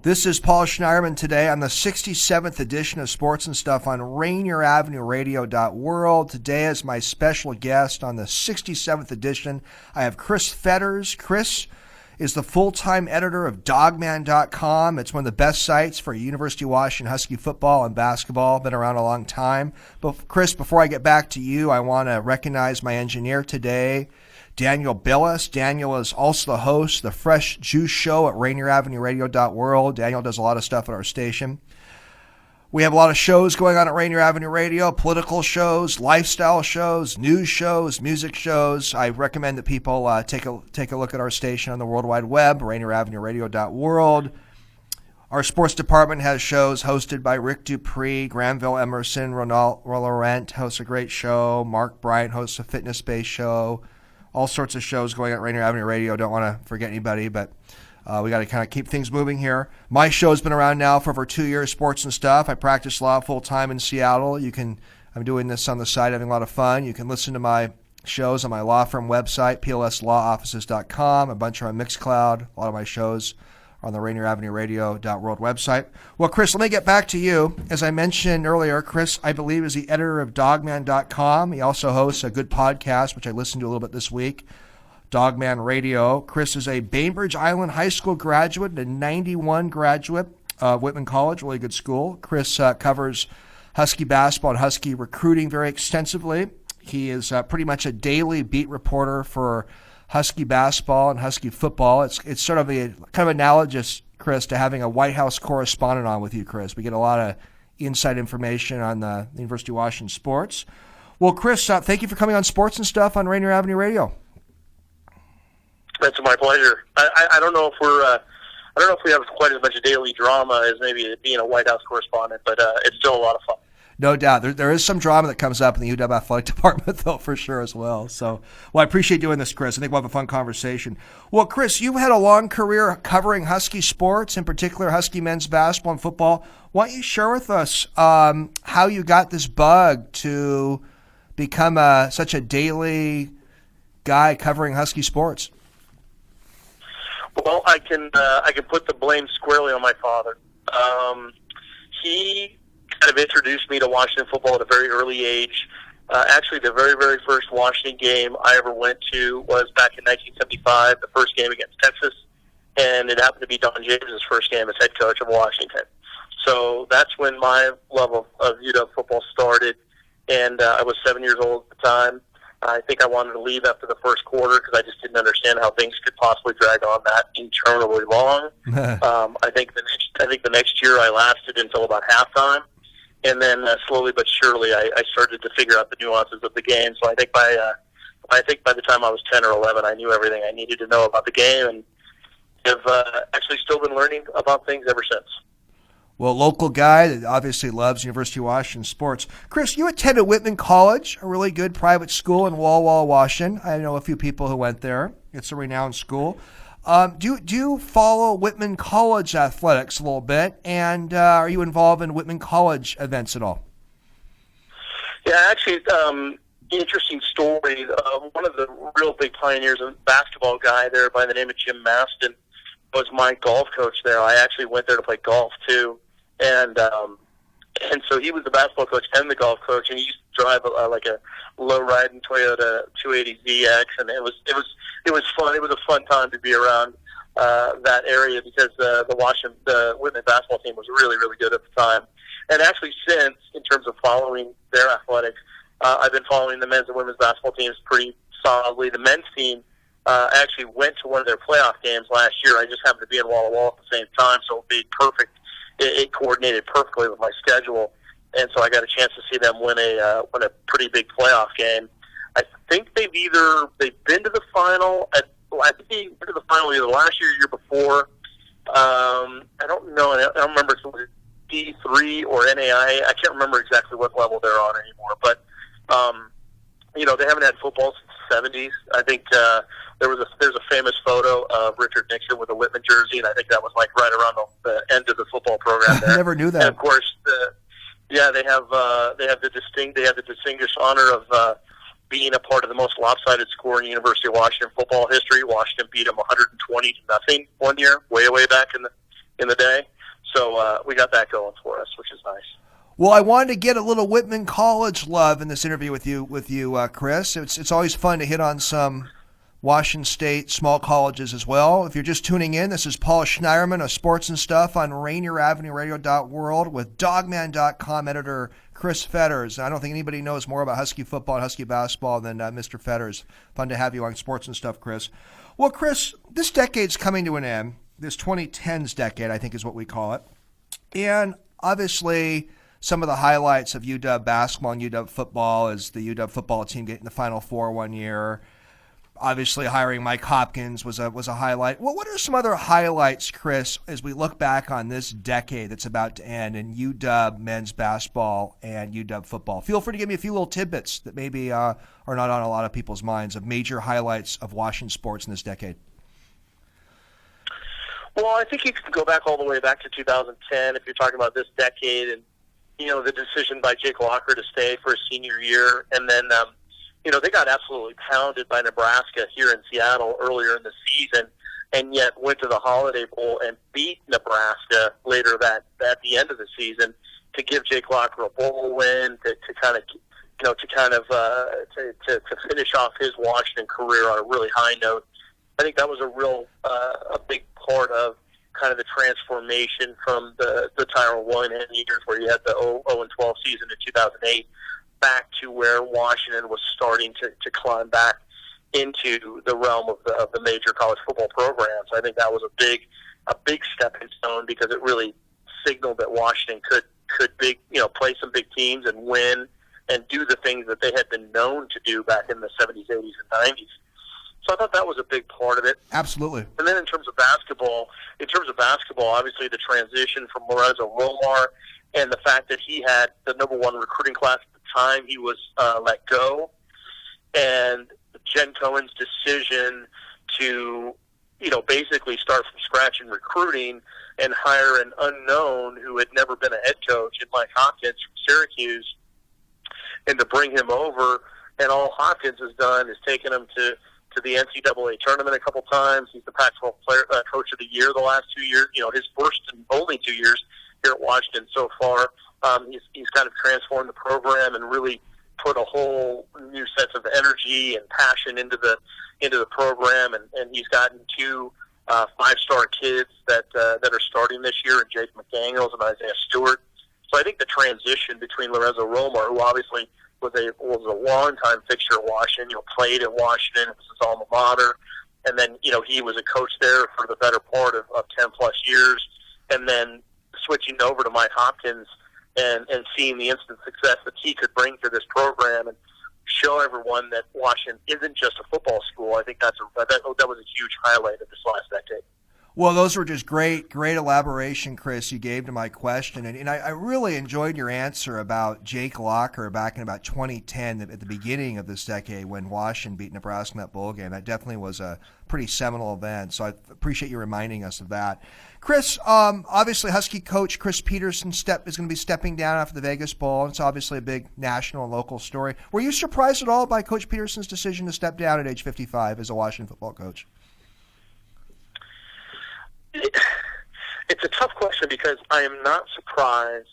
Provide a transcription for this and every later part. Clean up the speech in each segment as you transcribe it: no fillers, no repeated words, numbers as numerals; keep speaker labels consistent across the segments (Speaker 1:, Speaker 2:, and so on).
Speaker 1: This is Paul Schneiderman today on the 67th edition of Sports and Stuff on RainierAvenueRadio.world. Today as my special guest on the 67th edition, I have Chris Fetters. Chris is the full-time editor of Dawgman.com. It's one of the best sites for University of Washington Husky football and basketball. Been around a long time. But Chris, before I get back to you, I want to recognize my engineer today, Daniel Billis. Daniel is also the host of the Fresh Juice Show at RainierAvenueRadio.world. Daniel does a lot of stuff at our station. We have a lot of shows going on at Rainier Avenue Radio, political shows, lifestyle shows, news shows, music shows. I recommend that people take a look at our station on the World Wide Web, RainierAvenueRadio.world. Our sports department has shows hosted by Rick Dupree, Granville Emerson, Ronald Laurent hosts a great show. Mark Bryant hosts a fitness-based show. All sorts of shows going at Rainier Avenue Radio. Don't want to forget anybody, but we got to kind of keep things moving here. My show's been around now for over 2 years, Sports and Stuff. I practice law full-time in Seattle. I'm doing this on the side, having a lot of fun. You can listen to my shows on my law firm website, plslawoffices.com. A bunch are on Mixcloud. A lot of my shows are on the RainierAvenueRadio.world website. Well, Chris, let me get back to you. As I mentioned earlier, Chris, I believe, is the editor of Dawgman.com. He also hosts a good podcast, which I listened to a little bit this week, Dawgman Radio. Chris is a Bainbridge Island High School graduate and a 91 graduate of Whitman College, really good school. Chris covers Husky basketball and Husky recruiting very extensively. He is pretty much a daily beat reporter for Husky basketball and Husky football. It's sort of a kind of analogous, Chris, to having a White House correspondent on with you, Chris. We get a lot of inside information on the University of Washington sports. Well, Chris, thank you for coming on Sports and Stuff on Rainier Avenue Radio.
Speaker 2: It's my pleasure. I don't know if I don't know if we have quite as much daily drama as maybe being a White House correspondent, but it's still a lot of fun.
Speaker 1: No doubt. There is some drama that comes up in the UW Athletic Department, though, for sure as well. So, I appreciate doing this, Chris. I think we'll have a fun conversation. Well, Chris, you've had a long career covering Husky sports, in particular Husky men's basketball and football. Why don't you share with us how you got this bug to become such a daily guy covering Husky sports?
Speaker 2: Well, I can put the blame squarely on my father. He kind of introduced me to Washington football at a very early age. Actually, the very, very first Washington game I ever went to was back in 1975, the first game against Texas, and it happened to be Don James' first game as head coach of Washington. So that's when my love of UW football started, and I was 7 years old at the time. I think I wanted to leave after the first quarter because I just didn't understand how things could possibly drag on that interminably long. I think the next year I lasted until about halftime, and then slowly but surely I started to figure out the nuances of the game. So I think by the time I was 10 or 11, I knew everything I needed to know about the game, and have actually still been learning about things ever since.
Speaker 1: Well, local guy that obviously loves University of Washington sports. Chris, you attended Whitman College, a really good private school in Walla Walla, Washington. I know a few people who went there. It's a renowned school. Do you follow Whitman College athletics a little bit, and are you involved in Whitman College events at all?
Speaker 2: Yeah, actually, interesting story. One of the real big pioneers, a basketball guy there by the name of Jim Maston, was my golf coach there. I actually went there to play golf too. And so he was the basketball coach and the golf coach, and he used to drive like a low-riding Toyota 280ZX, and it was fun. It was a fun time to be around that area because the Whitman basketball team was really, really good at the time. And actually, since in terms of following their athletics, I've been following the men's and women's basketball teams pretty solidly. The men's team actually went to one of their playoff games last year. I just happened to be in Walla Walla at the same time, so it would be perfect. It coordinated perfectly with my schedule, and so I got a chance to see them win a pretty big playoff game. I think they've been to the final. I think they went to the final either last year or year before. I don't know. I don't remember if it was D3 or NAIA. I can't remember exactly what level they're on anymore. But they haven't had football since the 70s. I think there's a famous photo of Richard Nixon with a Whitman jersey, and I think that was like right around the end of the football program there.
Speaker 1: I never knew that.
Speaker 2: And of course, they have the distinguished honor of being a part of the most lopsided score in University of Washington football history. Washington beat them 120-0 one year, way back in the day. So we got that going for us, which is nice.
Speaker 1: Well, I wanted to get a little Whitman College love in this interview with you, Chris. It's always fun to hit on some Washington State small colleges as well. If you're just tuning in, this is Paul Schneiderman of Sports and Stuff on RainierAvenueRadio.world with Dawgman.com editor Chris Fetters. I don't think anybody knows more about Husky football and Husky basketball than Mr. Fetters. Fun to have you on Sports and Stuff, Chris. Well, Chris, this decade's coming to an end. This 2010s decade, I think, is what we call it. And obviously, some of the highlights of UW basketball and UW football is the UW football team getting the Final Four one year. Obviously, hiring Mike Hopkins was a highlight. Well, what are some other highlights, Chris, as we look back on this decade that's about to end in UW men's basketball and UW football? Feel free to give me a few little tidbits that maybe are not on a lot of people's minds of major highlights of Washington sports in this decade.
Speaker 2: Well, I think you can go back all the way back to 2010 if you're talking about this decade, and the decision by Jake Locker to stay for his senior year, and then they got absolutely pounded by Nebraska here in Seattle earlier in the season, and yet went to the Holiday Bowl and beat Nebraska later at the end of the season to give Jake Locker a bowl win to finish off his Washington career on a really high note. I think that was a big part of kind of the transformation from the Tyrone Willingham years where you had the 0-12 season in 2008 back to where Washington was starting to climb back into the realm of the major college football programs. I think that was a big stepping stone because it really signaled that Washington could play some big teams and win and do the things that they had been known to do back in the 70s, 80s, and 90s. So I thought that was a big part of it.
Speaker 1: Absolutely.
Speaker 2: And then in terms of basketball, obviously the transition from Lorenzo Romar and the fact that he had the number one recruiting class at the time he was let go, and Jen Cohen's decision to, basically start from scratch in recruiting and hire an unknown who had never been a head coach in Mike Hopkins from Syracuse, and to bring him over, and all Hopkins has done is taken him to the NCAA tournament a couple times. He's the Pac-12 Coach of the Year the last 2 years. His first and only 2 years here at Washington so far. He's kind of transformed the program and really put a whole new sense of energy and passion into the program. And he's gotten two 5-star kids that are starting this year, and Jake McDaniels and Isaiah Stewart. So I think the transition between Lorenzo Romar, who obviously was a long-time fixture at Washington, played at Washington, it was his alma mater, and then, he was a coach there for the better part of 10-plus years, and then switching over to Mike Hopkins and seeing the instant success that he could bring to this program and show everyone that Washington isn't just a football school. I think that was a huge highlight of this last decade.
Speaker 1: Well, those were just great elaboration, Chris, you gave to my question. And I really enjoyed your answer about Jake Locker back in about 2010, at the beginning of this decade when Washington beat Nebraska in that bowl game. That definitely was a pretty seminal event, so I appreciate you reminding us of that. Chris, obviously Husky coach Chris Peterson is going to be stepping down after the Vegas Bowl. It's obviously a big national and local story. Were you surprised at all by Coach Peterson's decision to step down at age 55 as a Washington football coach?
Speaker 2: It's a tough question because I am not surprised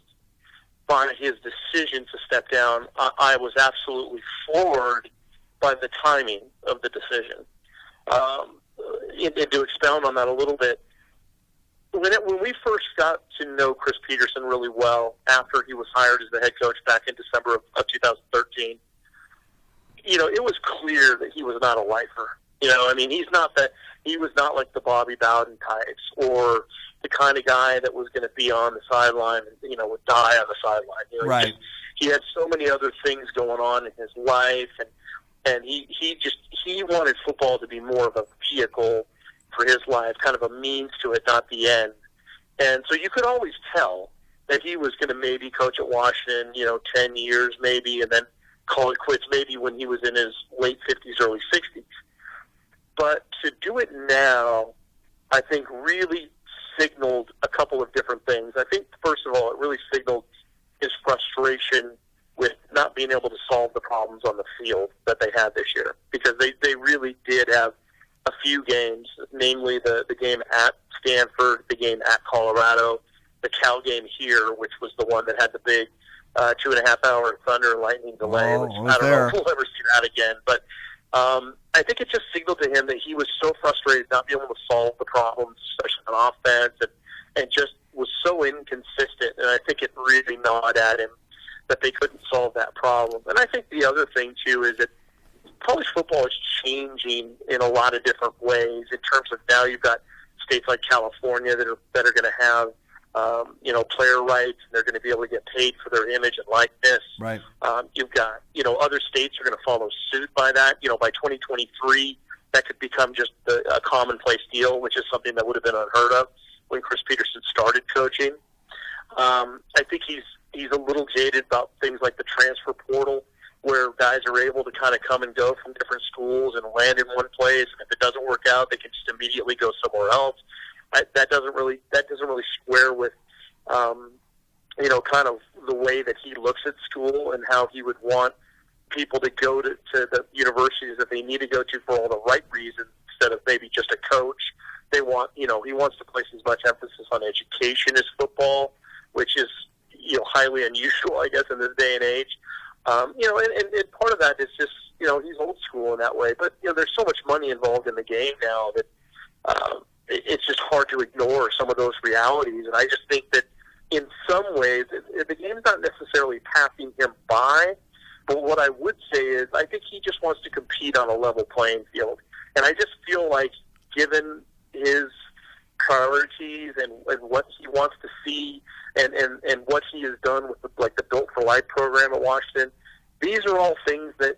Speaker 2: by his decision to step down. I was absolutely floored by the timing of the decision. And to expound on that a little bit, when we first got to know Chris Peterson really well after he was hired as the head coach back in December of 2013, it was clear that he was not a lifer. He was not like the Bobby Bowden types or the kind of guy that was going to be on the sideline and, would die on the sideline.
Speaker 1: Right.
Speaker 2: He had so many other things going on in his life, and he wanted football to be more of a vehicle for his life, kind of a means to it, not the end. And so you could always tell that he was going to maybe coach at Washington, 10 years maybe, and then call it quits maybe when he was in his late 50s, early 60s. But to do it now, I think really signaled a couple of different things. I think, first of all, it really signaled his frustration with not being able to solve the problems on the field that they had this year, because they really did have a few games, namely the game at Stanford, the game at Colorado, the Cal game here, which was the one that had the big 2.5-hour thunder and lightning delay. Which I don't know if we'll ever see that again. But I think it just signaled to him that he was so frustrated not being able to solve the problems, especially on offense, and just was so inconsistent. And I think it really gnawed at him that they couldn't solve that problem. And I think the other thing, too, is that college football is changing in a lot of different ways in terms of now you've got states like California that are going to have, player rights, and they're going to be able to get paid for their image and likeness.
Speaker 1: Right.
Speaker 2: You've got, other states are going to follow suit by that. By 2023, that could become just a commonplace deal, which is something that would have been unheard of when Chris Peterson started coaching. I think he's a little jaded about things like the transfer portal, where guys are able to kind of come and go from different schools and land in one place. And if it doesn't work out, they can just immediately go somewhere else. That doesn't really square with, kind of the way that he looks at school and how he would want people to go to the universities that they need to go to for all the right reasons instead of maybe just a coach. They want, he wants to place as much emphasis on education as football, which is, highly unusual, I guess, in this day and age. And part of that is just, he's old school in that way. But, there's so much money involved in the game now that it's just hard to ignore some of those realities. And I just think that in some ways, the game's not necessarily passing him by. But what I would say is I think he just wants to compete on a level playing field. And I just feel like given his priorities and what he wants to see and what he has done with the Built for Life program at Washington, these are all things that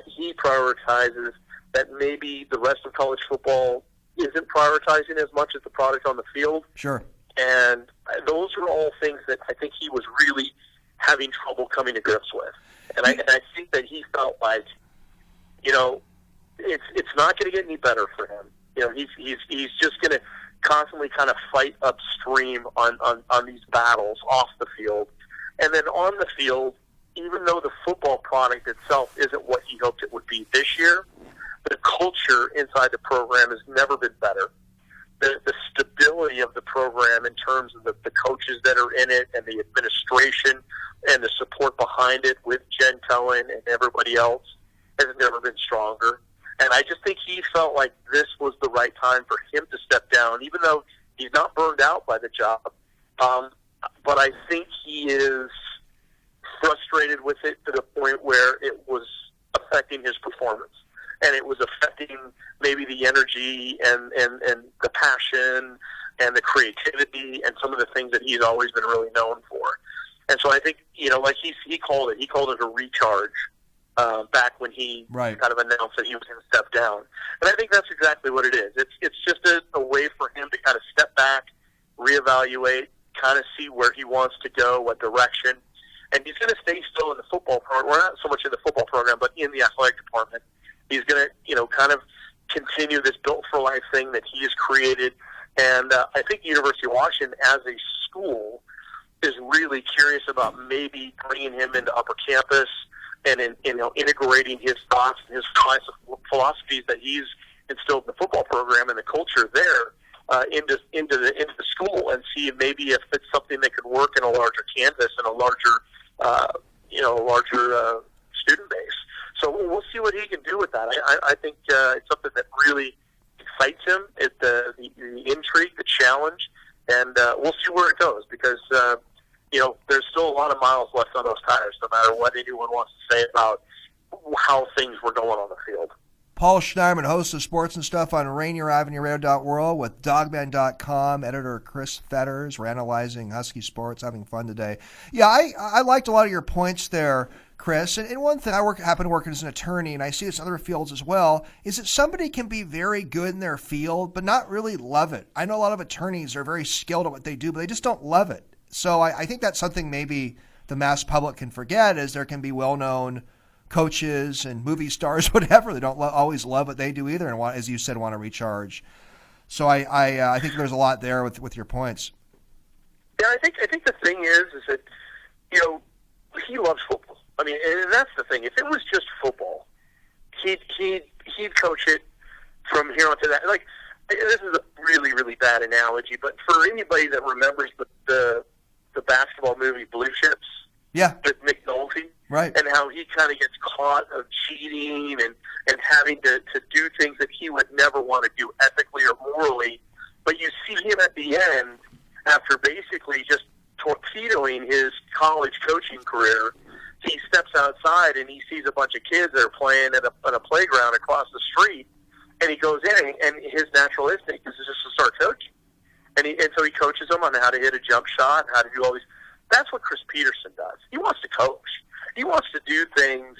Speaker 2: he prioritizes that maybe the rest of college football isn't prioritizing as much as the product on the field.
Speaker 1: Sure.
Speaker 2: And those are all things that I think he was really having trouble coming to grips with. And I think that he felt like, it's not going to get any better for him. He's just going to constantly kind of fight upstream on these battles off the field. And then on the field, even though the football product itself isn't what he hoped it would be this year, the culture inside the program has never been better. The stability of the program in terms of the coaches that are in it and the administration and the support behind it with Jen Cohen and everybody else has never been stronger. And I just think he felt like this was the right time for him to step down, even though he's not burned out by the job. But I think he is frustrated with it to the point where it was affecting his performance. And it was affecting maybe the energy and the passion and the creativity and some of the things that he's always been really known for. And so I think, like he called it a recharge back when he kind of announced that he was going to step down. And I think that's exactly what it is. It's just a way for him to kind of step back, reevaluate, kind of see where he wants to go, what direction. And he's going to stay still in the football program, or not so much in the football program, but in the athletic department. He's going to, kind of continue this Built for Life thing that he has created. And I think the University of Washington, as a school, is really curious about maybe bringing him into upper campus and integrating his thoughts and his philosophies that he's instilled in the football program and the culture there into the school, and see maybe if it's something that could work in a larger canvas and a larger student base. So we'll see what he can do with that. I think it's something that really excites him. It's the intrigue, the challenge, and we'll see where it goes because, there's still a lot of miles left on those tires, no matter what anyone wants to say about how things were going on the field.
Speaker 1: Paul Schneiderman, host of Sports and Stuff on RainierAvenueRadio.world with Dawgman.com, editor Chris Fetters. We're analyzing Husky sports, having fun today. Yeah, I liked a lot of your points there, Chris. And one thing, I happen to work as an attorney, and I see this in other fields as well, is that somebody can be very good in their field, but not really love it. I know a lot of attorneys are very skilled at what they do, but they just don't love it. So I think that's something maybe the mass public can forget, is there can be well-known coaches and movie stars, whatever. They don't always love what they do either, and as you said, want to recharge. So I think there's a lot there with your points.
Speaker 2: Yeah, I think the thing is that he loves football. I mean, and that's the thing. If it was just football, he'd coach it from here on to that. Like, this is a really, really bad analogy, but for anybody that remembers the basketball movie Blue Chips
Speaker 1: Yeah.
Speaker 2: with Nick Nolte.
Speaker 1: Right.
Speaker 2: And how he kind of gets caught of cheating and having to do things that he would never want to do ethically or morally. But you see him at the end, after basically just torpedoing his college coaching career, he steps outside and he sees a bunch of kids that are playing at a playground across the street, and he goes in, and his natural instinct is just to start coaching. And so he coaches them on how to hit a jump shot, how to do all these. That's what Chris Peterson does. He wants to coach. He wants to do things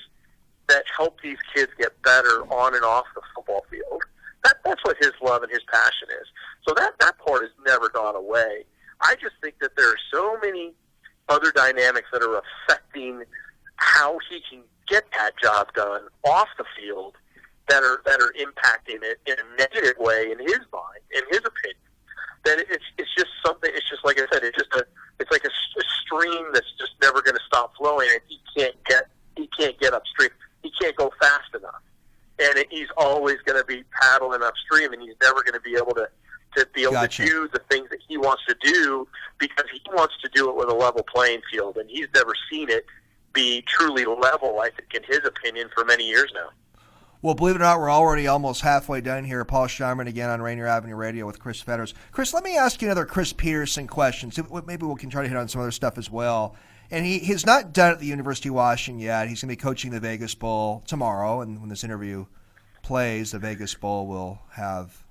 Speaker 2: that help these kids get better on and off the football field. That's what his love and his passion is. So that part has never gone away. I just think that there are so many other dynamics that are affecting how he can get that job done off the field that are impacting it in a negative way in his mind, in his opinion. That it's just something. It's just like I said. It's like a stream that's just never going to stop flowing, and he can't get upstream. He can't go fast enough, and he's always going to be paddling upstream, and he's never going to be able to be able
Speaker 1: Gotcha.
Speaker 2: to do the things that he wants to do because he wants to do it with a level playing field, and he's never seen it be truly level. I think, in his opinion, for many years now.
Speaker 1: Well, believe it or not, we're already almost halfway done here. Paul Scheimerman again on Rainier Avenue Radio with Chris Fetters. Chris, let me ask you another Chris Peterson question. So maybe we can try to hit on some other stuff as well. And he's not done at the University of Washington yet. He's going to be coaching the Vegas Bowl tomorrow. And when this interview plays, the Vegas Bowl will have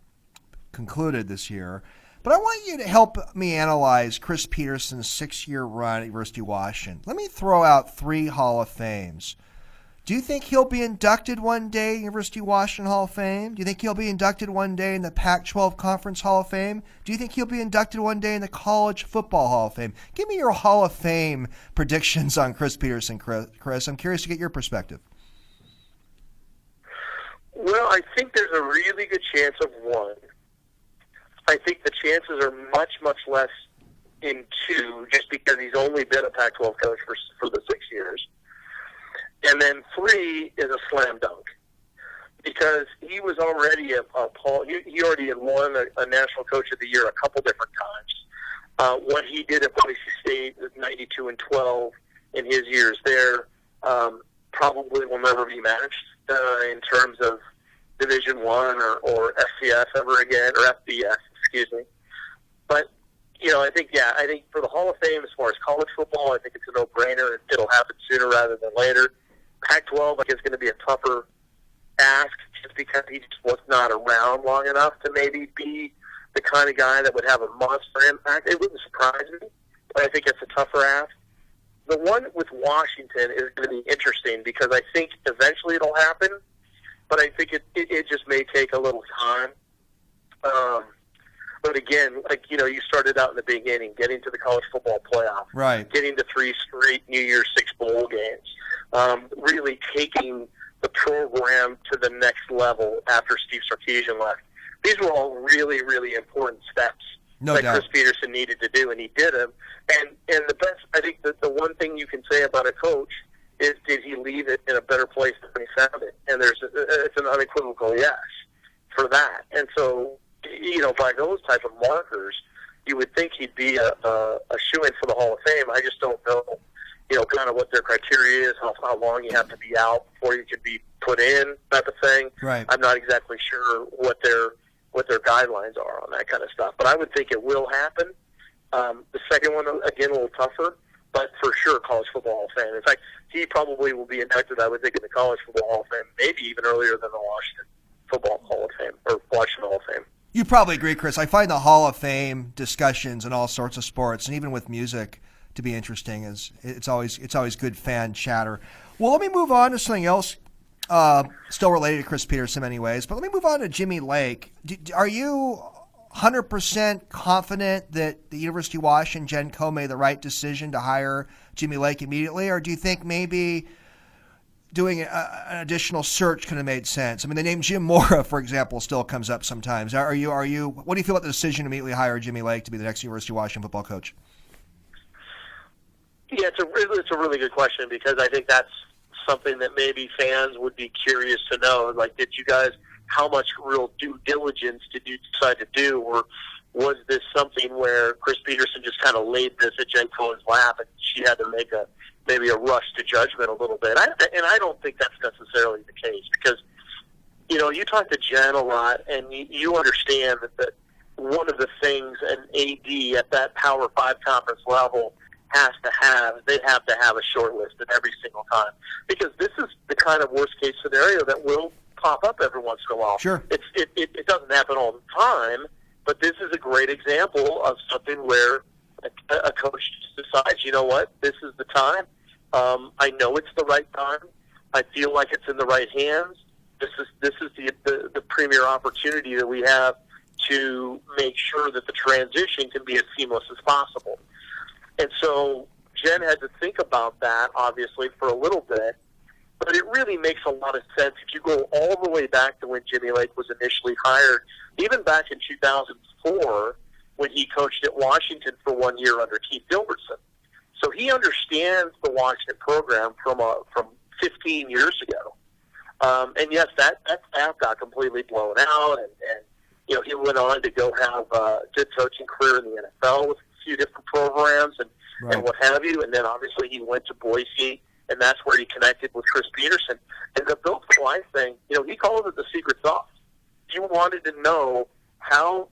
Speaker 1: concluded this year. But I want you to help me analyze Chris Peterson's 6-year run at University of Washington. Let me throw out 3 Hall of Fames. Do you think he'll be inducted one day in University of Washington Hall of Fame? Do you think he'll be inducted one day in the Pac-12 Conference Hall of Fame? Do you think he'll be inducted one day in the College Football Hall of Fame? Give me your Hall of Fame predictions on Chris Peterson, Chris. I'm curious to get your perspective.
Speaker 2: Well, I think there's a really good chance of 1. I think the chances are much, much less in 2, just because he's only been a Pac-12 coach for the 6 years. And then 3 is a slam dunk, because he was already he already had won a National Coach of the Year a couple different times. What he did at Boise State with 92-12 in his years there probably will never be matched in terms of Division I or FCS ever again, or FBS, excuse me. But I think for the Hall of Fame, as far as college football, I think it's a no-brainer. It'll happen sooner rather than later. Pac-12, I think, is going to be a tougher ask, just because he just was not around long enough to maybe be the kind of guy that would have a monster impact. It wouldn't surprise me, but I think it's a tougher ask. The one with Washington is going to be interesting, because I think eventually it'll happen, but I think it just may take a little time. But again, you started out in the beginning, getting to the college football playoff,
Speaker 1: Right.
Speaker 2: Getting to 3 straight New Year's 6 bowl games, really taking the program to the next level after Steve Sarkisian left. These were all really, really important steps that
Speaker 1: doubt.
Speaker 2: Chris Peterson needed to do, and he did them. And the best, I think, the one thing you can say about a coach is, did he leave it in a better place than he found it? And it's an unequivocal yes for that. And so, by those type of markers, you would think he'd be a shoo-in for the Hall of Fame. I just don't know, kind of what their criteria is, how long you have to be out before you can be put in, type of thing.
Speaker 1: Right.
Speaker 2: I'm not exactly sure what their guidelines are on that kind of stuff, but I would think it will happen. The second one, again, a little tougher, but for sure, College Football Hall of Fame. In fact, he probably will be inducted, I would think, in the College Football Hall of Fame, maybe even earlier than the Washington Football Hall of Fame, or Washington Hall of Fame.
Speaker 1: You probably agree, Chris. I find the Hall of Fame discussions in all sorts of sports, and even with music, to be interesting. It's always good fan chatter. Well, let me move on to something else, still related to Chris Peterson, anyways. But let me move on to Jimmy Lake. Are you 100% confident that the University of Washington GenCo made the right decision to hire Jimmy Lake immediately, or do you think maybe doing an additional search could have made sense? I mean, the name Jim Mora, for example, still comes up sometimes. What do you feel about the decision to immediately hire Jimmy Lake to be the next University of Washington football coach?
Speaker 2: Yeah, it's a really good question, because I think that's something that maybe fans would be curious to know. Like, how much real due diligence did you decide to do? was this something where Chris Peterson just kind of laid this at Jen Cohen's lap and she had to make maybe a rush to judgment a little bit? And I don't think that's necessarily the case, because, you know, you talk to Jen a lot, and you understand that one of the things an AD at that Power 5 conference level has to have, they have to have a short list at every single time, because this is the kind of worst case scenario that will pop up every once in a while.
Speaker 1: Sure.
Speaker 2: It doesn't happen all the time, but this is a great example of something where a coach decides, you know what, this is the time. I know it's the right time. I feel like it's in the right hands. This is the premier opportunity that we have to make sure that the transition can be as seamless as possible. And so Jen had to think about that, obviously, for a little bit, but it really makes a lot of sense if you go all the way back to when Jimmy Lake was initially hired, even back in 2004 when he coached at Washington for 1 year under Keith Gilbertson. So he understands the Washington program from 15 years ago. And yes, that staff got completely blown out, and you know, he went on to go have a good coaching career in the NFL with a few different programs and what have you. And then obviously he went to Boise, and that's where he connected with Chris Peterson. And the Built for Life thing, you know, he called it the secret sauce. He wanted to know how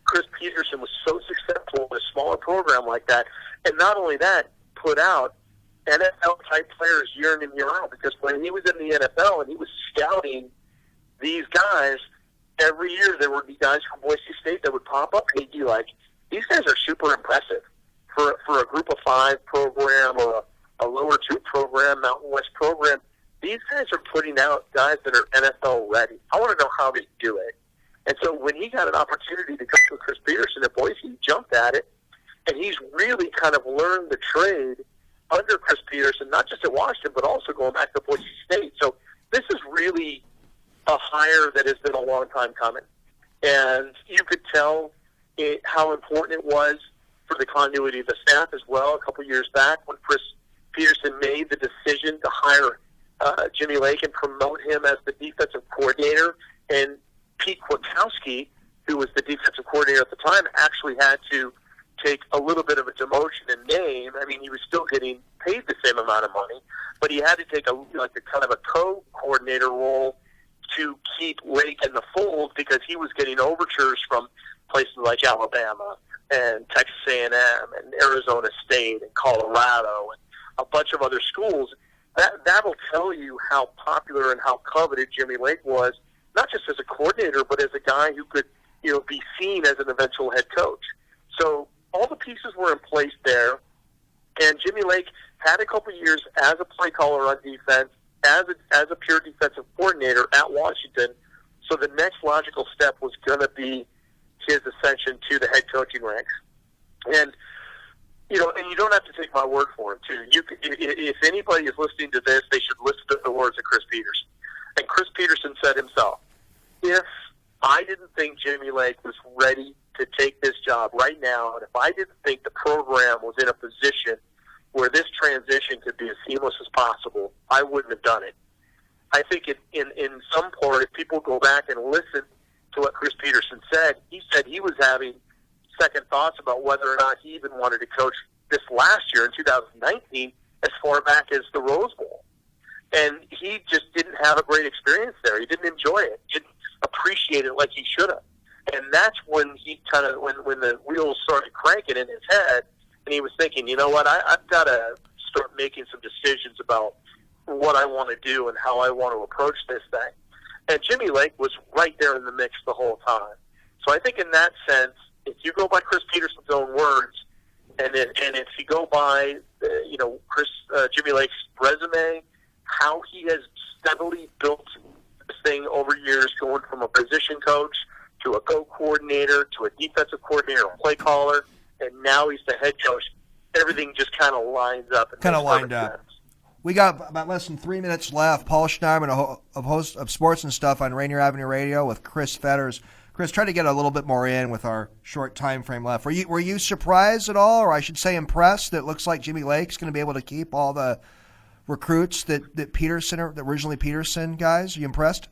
Speaker 2: Chris Peterson was so successful in a smaller program like that, and not only that, put out NFL-type players year in and year out, because when he was in the NFL and he was scouting these guys, every year there would be guys from Boise State that would pop up, and he'd be like, these guys are super impressive for a group of 5 program or a lower 2 program, Mountain West program. These guys are putting out guys that are NFL ready. I want to know how they do it. And so when he got an opportunity to come to Chris Peterson at Boise, he jumped at it, and he's really kind of learned the trade under Chris Peterson, not just at Washington, but also going back to Boise State. So this is really a hire that has been a long time coming. And you could tell how important it was for the continuity of the staff as well. A couple years back when Chris Peterson made the decision to hire Jimmy Lake and promote him as the defensive coordinator, and Pete Kwiatkowski, who was the defensive coordinator at the time, actually had to take a little bit of a demotion in name. I mean, he was still getting paid the same amount of money, but he had to take a kind of a co-coordinator role to keep Lake in the fold, because he was getting overtures from places like Alabama and Texas A&M and Arizona State and Colorado and a bunch of other schools. That'll tell you how popular and how coveted Jimmy Lake was, not just as a coordinator, but as a guy who could, you know, be seen as an eventual head coach. So all the pieces were in place there, and Jimmy Lake had a couple years as a play caller on defense, as a pure defensive coordinator at Washington. So the next logical step was going to be his ascension to the head coaching ranks. And you know, and you don't have to take my word for it, too. If anybody is listening to this, they should listen to the words of Chris Peterson. And Chris Peterson said himself, if I didn't think Jimmy Lake was ready to take this job right now, and if I didn't think the program was in a position where this transition could be as seamless as possible, I wouldn't have done it. I think in some part, if people go back and listen to what Chris Peterson said, he said he was having second thoughts about whether or not he even wanted to coach this last year in 2019 as far back as the Rose Bowl. And he just didn't have a great experience there. He didn't enjoy it. Didn't appreciate it like he should have. And that's when he kind of, when the wheels started cranking in his head, and he was thinking, you know what, I've got to start making some decisions about what I want to do and how I want to approach this thing. And Jimmy Lake was right there in the mix the whole time. So I think in that sense, if you go by Chris Peterson's own words, and if you go by, Jimmy Lake's resume, how he has steadily built this thing over years, going from a position coach to a co-coordinator to a defensive coordinator, a play caller, and now he's the head coach, everything just kind of lines up.
Speaker 1: Kind of lined up. We got about less than 3 minutes left. Paul Schneiderman, a host of Sports and Stuff on Rainier Avenue Radio with Chris Fetters. Chris, try to get a little bit more in with our short time frame left. Were you surprised at all, or I should say impressed, that it looks like Jimmy Lake's going to be able to keep all the recruits that Peterson, originally Peterson guys? Are you impressed?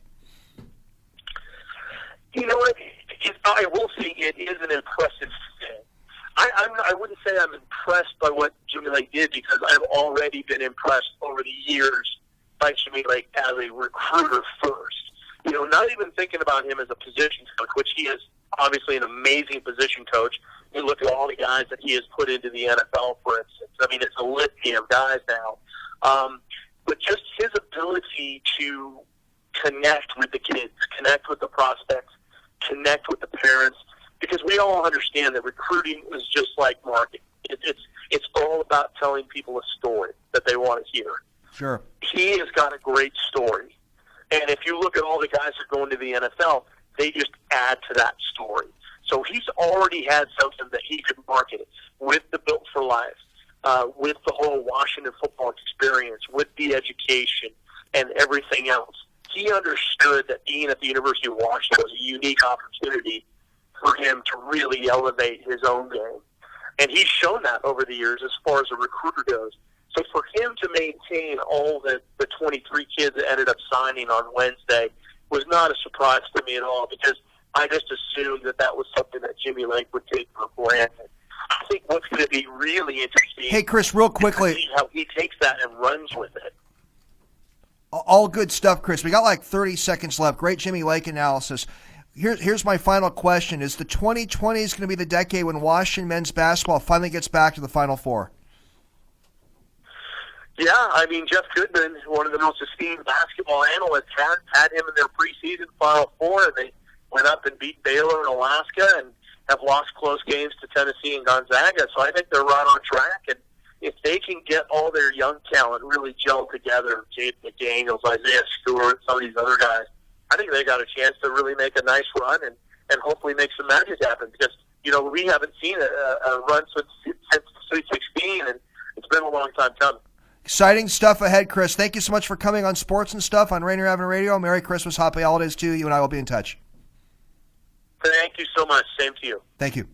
Speaker 2: You know what? I will say it is an impressive thing. I wouldn't say I'm impressed by what Jimmy Lake did, because I've already been impressed over the years by Jimmy Lake as a recruiter first. Not even thinking about him as a position coach, which he is obviously an amazing position coach. You look at all the guys that he has put into the NFL, for instance. I mean, it's a litany of guys now. But just his ability to connect with the kids, connect with the prospects, connect with the parents, because we all understand that recruiting is just like marketing. It's all about telling people a story that they want to hear.
Speaker 1: Sure.
Speaker 2: He has got a great story. And if you look at all the guys that go into the NFL, they just add to that story. So he's already had something that he could market with the Built for Life, with the whole Washington football experience, with the education and everything else. He understood that being at the University of Washington was a unique opportunity for him to really elevate his own game. And he's shown that over the years as far as a recruiter goes. So for him to maintain all the 23 kids that ended up signing on Wednesday was not a surprise to me at all, because I just assumed that was something that Jimmy Lake would take for granted. I think what's going to be really interesting.
Speaker 1: Hey, Chris, real quickly,
Speaker 2: to see how he takes that and runs with it.
Speaker 1: All good stuff, Chris. We got like 30 seconds left. Great Jimmy Lake analysis. Here's my final question. Is the 2020s going to be the decade when Washington men's basketball finally gets back to the Final Four?
Speaker 2: Yeah, I mean, Jeff Goodman, one of the most esteemed basketball analysts, had him in their preseason Final Four, and they went up and beat Baylor and Alaska and have lost close games to Tennessee and Gonzaga. So I think they're right on track. And if they can get all their young talent really gelled together, Jaden McDaniels, Isaiah Stewart, some of these other guys, I think they got a chance to really make a nice run and hopefully make some magic happen. Because, we haven't seen a run since Sweet 16, and it's been a long time coming.
Speaker 1: Exciting stuff ahead, Chris. Thank you so much for coming on Sports and Stuff on Rainier Avenue Radio. Merry Christmas, Happy Holidays to you. You and I will be in touch.
Speaker 2: Thank you so much. Same to you.
Speaker 1: Thank you.